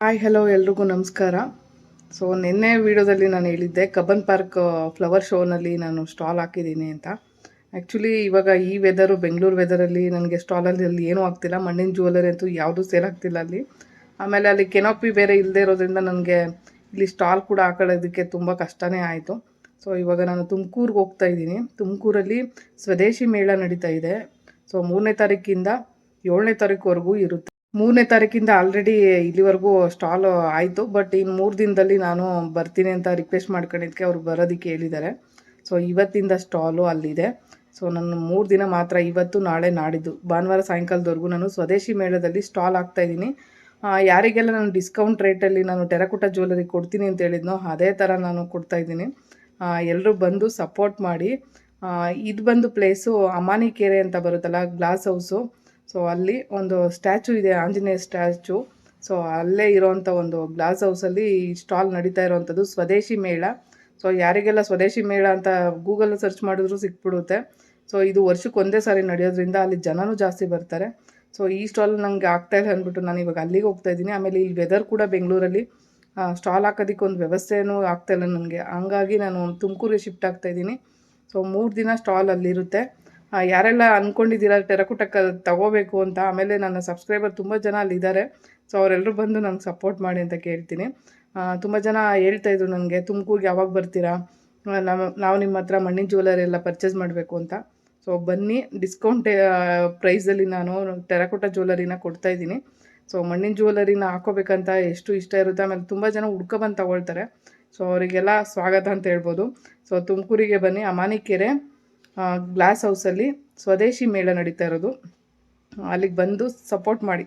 Hi hello ಎಲ್ರಿಗೂ ನಮಸ್ಕಾರ. So ನಿನ್ನೆ ವಿಡಿಯೋದಲ್ಲಿ ನಾನು ಹೇಳಿದ್ದೆ ಕಬ್ಬನ್ ಪಾರ್ಕ್ ಫ್ಲವರ್ ಶೋನಲ್ಲಿ ನಾನು ಸ್ಟಾಲ್ ಹಾಕಿದ್ದೀನಿ ಅಂತ. ಆ್ಯಕ್ಚುಲಿ ಇವಾಗ ಈ ವೆದರು ಬೆಂಗಳೂರು ವೆದರಲ್ಲಿ ನನಗೆ ಸ್ಟಾಲಲ್ಲಿ ಏನೂ ಆಗ್ತಿಲ್ಲ. ಮಣ್ಣಿನ ಜ್ಯುವೆಲ್ಲರಿ ಅಂತೂ ಯಾವುದೂ ಸೇಲ್ ಆಗ್ತಿಲ್ಲ ಅಲ್ಲಿ. ಆಮೇಲೆ ಅಲ್ಲಿ ಕೆನೋಪಿ ಬೇರೆ ಇಲ್ಲದೆ ಇರೋದ್ರಿಂದ ನನಗೆ ಇಲ್ಲಿ ಸ್ಟಾಲ್ ಕೂಡ ಹಾಕೊಳ್ಳೋದಕ್ಕೆ ತುಂಬ ಕಷ್ಟನೇ ಆಯಿತು. ಸೊ ಇವಾಗ ನಾನು ತುಮಕೂರಿಗೆ ಹೋಗ್ತಾ ಇದ್ದೀನಿ. ತುಮಕೂರಲ್ಲಿ ಸ್ವದೇಶಿ ಮೇಳ ನಡೀತಾ ಇದೆ. ಸೊ 3ನೇ ತಾರೀಕಿಂದ 7ನೇ ತಾರೀಕುವರೆಗೂ ಇರುತ್ತೆ. 3ನೇ ತಾರೀಕಿಂದ ಆಲ್ರೆಡಿ ಇಲ್ಲಿವರೆಗೂ ಸ್ಟಾಲ್ ಆಯಿತು. ಬಟ್ ಇನ್ನು 3 ದಿನದಲ್ಲಿ ನಾನು ಬರ್ತೀನಿ ಅಂತ ರಿಕ್ವೆಸ್ಟ್ ಮಾಡ್ಕೊಂಡಿದ್ದಕ್ಕೆ ಅವ್ರು ಬರೋದಕ್ಕೆ ಹೇಳಿದ್ದಾರೆ. ಸೊ ಇವತ್ತಿಂದ ಸ್ಟಾಲು ಅಲ್ಲಿದೆ. ಸೊ ನಾನು 3 ದಿನ ಮಾತ್ರ, ಇವತ್ತು ನಾಳೆ ನಾಡಿದ್ದು ಭಾನುವಾರ ಸಾಯಂಕಾಲದವರೆಗೂ ನಾನು ಸ್ವದೇಶಿ ಮೇಳದಲ್ಲಿ ಸ್ಟಾಲ್ ಹಾಕ್ತಾಯಿದ್ದೀನಿ. ಯಾರಿಗೆಲ್ಲ ನಾನು ಡಿಸ್ಕೌಂಟ್ ರೇಟಲ್ಲಿ ನಾನು ಟೆರಕೋಟ ಜ್ಯುವೆಲ್ಲರಿ ಕೊಡ್ತೀನಿ ಅಂತ ಹೇಳಿದ್ನೋ ಅದೇ ಥರ ನಾನು ಕೊಡ್ತಾಯಿದ್ದೀನಿ. ಎಲ್ಲರೂ ಬಂದು ಸಪೋರ್ಟ್ ಮಾಡಿ. ಇದು ಬಂದು ಪ್ಲೇಸು ಅಮಾನಿಕೆರೆ ಅಂತ ಬರುತ್ತಲ್ಲ, ಗ್ಲಾಸ್ ಹೌಸು. ಸೊ ಅಲ್ಲಿ ಒಂದು ಸ್ಟ್ಯಾಚು ಇದೆ, ಆಂಜನೇಯ ಸ್ಟ್ಯಾಚು. ಸೊ ಅಲ್ಲೇ ಇರೋವಂಥ ಒಂದು ಗ್ಲಾಸ್ ಹೌಸಲ್ಲಿ ಸ್ಟಾಲ್ ನಡೀತಾ ಇರೋವಂಥದ್ದು ಸ್ವದೇಶಿ ಮೇಳ. ಸೊ ಯಾರಿಗೆಲ್ಲ ಸ್ವದೇಶಿ ಮೇಳ ಅಂತ ಗೂಗಲ್ ಸರ್ಚ್ ಮಾಡಿದ್ರು ಸಿಕ್ಬಿಡುತ್ತೆ. ಸೊ ಇದು ವರ್ಷಕ್ಕೆ ಒಂದೇ ಸಾರಿ ನಡೆಯೋದ್ರಿಂದ ಅಲ್ಲಿ ಜನನೂ ಜಾಸ್ತಿ ಬರ್ತಾರೆ. ಸೊ ಈ ಸ್ಟಾಲ್ ನನಗೆ ಆಗ್ತಾಯಿಲ್ಲ ಅಂದ್ಬಿಟ್ಟು ನಾನು ಇವಾಗ ಅಲ್ಲಿಗೆ ಹೋಗ್ತಾ ಇದ್ದೀನಿ. ಆಮೇಲೆ ಇಲ್ಲಿ ವೆದರ್ ಕೂಡ ಬೆಂಗಳೂರಲ್ಲಿ ಸ್ಟಾಲ್ ಹಾಕೋದಕ್ಕೆ ಒಂದು ವ್ಯವಸ್ಥೆನೂ ಆಗ್ತಾಯಿಲ್ಲ ನನಗೆ. ಹಂಗಾಗಿ ನಾನು ತುಮಕೂರಿಗೆ ಶಿಫ್ಟ್ ಆಗ್ತಾಯಿದ್ದೀನಿ. ಸೊ 3 ದಿನ ಸ್ಟಾಲ್ ಅಲ್ಲಿರುತ್ತೆ. ಯಾರೆಲ್ಲ ಅಂದ್ಕೊಂಡಿದ್ದೀರಾ ಟೆರಕೋಟ ತಗೋಬೇಕು ಅಂತ, ಆಮೇಲೆ ನನ್ನ ಸಬ್ಸ್ಕ್ರೈಬರ್ ತುಂಬ ಜನ ಅಲ್ಲಿದ್ದಾರೆ. ಸೊ ಅವರೆಲ್ಲರೂ ಬಂದು ನಂಗೆ ಸಪೋರ್ಟ್ ಮಾಡಿ ಅಂತ ಕೇಳ್ತೀನಿ. ತುಂಬ ಜನ ಹೇಳ್ತಾಯಿದ್ರು ನನಗೆ, ತುಮಕೂರಿಗೆ ಯಾವಾಗ ಬರ್ತೀರಾ, ನಾವು ನಿಮ್ಮ ಹತ್ರ ಮಣ್ಣಿನ ಜ್ಯುವೆಲ್ಲರಿ ಎಲ್ಲ ಪರ್ಚೇಸ್ ಮಾಡಬೇಕು ಅಂತ. ಸೊ ಬನ್ನಿ, ಡಿಸ್ಕೌಂಟ್ ಪ್ರೈಸಲ್ಲಿ ನಾನು ಟೆರಕೋಟ ಜ್ಯುವೆಲ್ಲರಿನ ಕೊಡ್ತಾಯಿದ್ದೀನಿ. ಸೊ ಮಣ್ಣಿನ ಜ್ಯುವೆಲ್ಲರಿನ ಹಾಕೋಬೇಕಂತ ಎಷ್ಟು ಇಷ್ಟ ಇರುತ್ತೆ. ಆಮೇಲೆ ತುಂಬ ಜನ ಹುಡ್ಕೊಬಂದು ತಗೊಳ್ತಾರೆ. ಸೊ ಅವರಿಗೆಲ್ಲ ಸ್ವಾಗತ ಅಂತ ಹೇಳ್ಬೋದು. ಸೊ ತುಮಕೂರಿಗೆ ಬನ್ನಿ, ಅಮಾನಿಕೆರೆ ಗ್ಲಾಸ್ ಹೌಸಲ್ಲಿ ಸ್ವದೇಶಿ ಮೇಳ ನಡೀತಾ ಇರೋದು. ಅಲ್ಲಿಗೆ ಬಂದು ಸಪೋರ್ಟ್ ಮಾಡಿ.